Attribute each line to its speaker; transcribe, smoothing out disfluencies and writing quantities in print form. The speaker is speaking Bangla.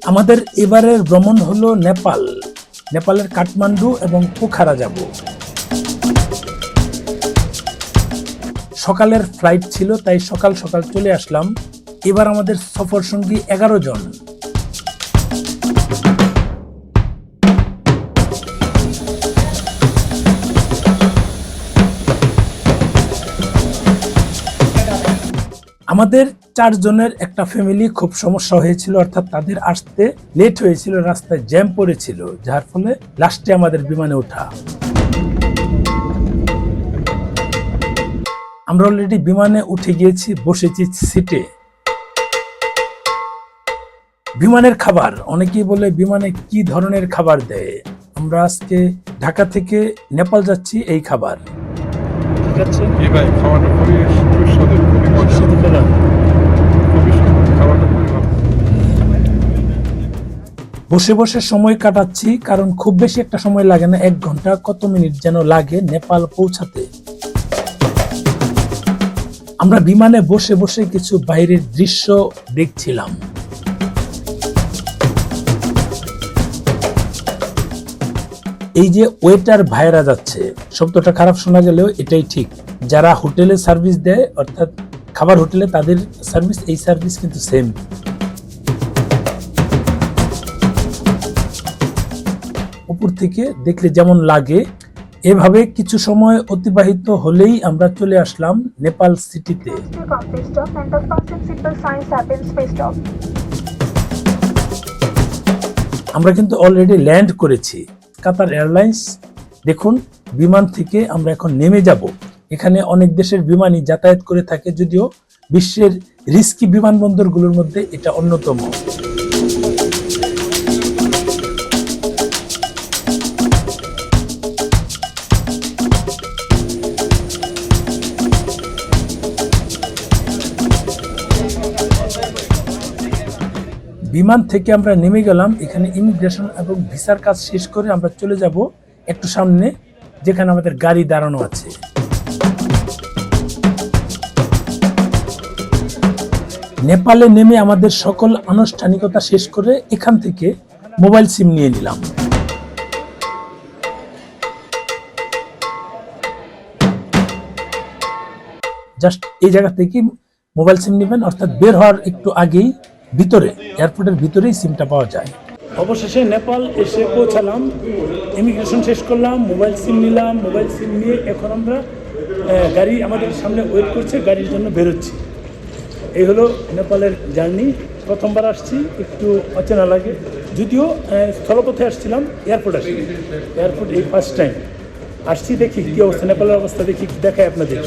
Speaker 1: আমাদের এবারের ভ্রমণ হলো নেপালের কাঠমান্ডু এবং পোখারা যাব। সকালের ফ্লাইট ছিল, তাই সকাল সকাল চলে আসলাম। এবার আমাদের সফর সঙ্গী 11 জন। আমাদের 4 জনের একটা ফ্যামিলি খুব সমস্যা হয়েছিল, অর্থাৎ তাদের আসতে লেট হয়েছিল, রাস্তায় জ্যাম পড়েছিল, যার ফলে লাস্টে আমাদের বিমানে ওঠা। আমরা অলরেডি বিমানে উঠে গিয়েছি, বসেছি সিটে। বিমানের খাবার, অনেকেই বলে বিমানে কি ধরনের খাবার দেয়। আমরা আজকে ঢাকা থেকে নেপাল যাচ্ছি এই খাবার। বসে বসে সময় কাটাচ্ছি, কারণ খুব বেশি একটা সময় লাগে না, 1 ঘন্টা কত মিনিট যেন লাগে নেপাল পৌঁছাতে। আমরা বিমানে বসে বসে কিছু বাইরের দৃশ্য দেখছিলাম। এই যে ওয়েটার ভাইরা যাচ্ছে, শব্দটা খারাপ শোনা গেলেও এটাই ঠিক। যারা হোটেলে সার্ভিস দেয়, অর্থাৎ খাবার হোটেলে, তাদের সার্ভিস এই সার্ভিস কিন্তু সেম। উপর থেকে দেখলে যেমন লাগে, এভাবে কিছু সময় অতিবাহিত হলেই আমরা চলে আসলাম নেপাল সিটিতে। আমরা কিন্তু অলরেডি ল্যান্ড করেছি। কাতার এয়ারলাইন্স, দেখুন বিমান থেকে আমরা এখন নেমে যাব। এখানে অনেক দেশের বিমানই যাতায়াত করে থাকে, যদিও বিশ্বের রিস্কি বিমানবন্দরগুলোর মধ্যে এটা অন্যতম। বিমান থেকে আমরা নেমে গেলাম। এখানে ইমিগ্রেশন এবং ভিসার কাজ শেষ করে আমরা চলে যাব একটু সামনে, যেখানে আমাদের গাড়ি দাঁড়ানো আছে। নেপালে নেমে আমাদের সকল আনুষ্ঠানিকতা শেষ করে এখান থেকে মোবাইল সিম নিয়ে নিলাম। জাস্ট এই জায়গা থেকে মোবাইল সিম নেবেন, অর্থাৎ বের হওয়ার একটু আগেই ভিতরে, এয়ারপোর্টের ভিতরেই সিমটা পাওয়া যায়। অবশেষে নেপাল এসে পৌঁছালাম, ইমিগ্রেশন শেষ করলাম, মোবাইল সিম নিলাম। মোবাইল সিম নিয়ে এখন আমরা গাড়ি আমাদের সামনে ওয়েট করছে, গাড়ির জন্য বেরোচ্ছি। এই হলো নেপালের জার্নি। প্রথমবার আসছি, একটু অচেনা লাগে, যদিও স্থলপথে আসছিলাম, এয়ারপোর্ট আসছি। এয়ারপোর্ট এই ফার্স্ট টাইম আসছি। দেখি কী অবস্থা, নেপালের অবস্থা দেখি, দেখায় আপনাদের।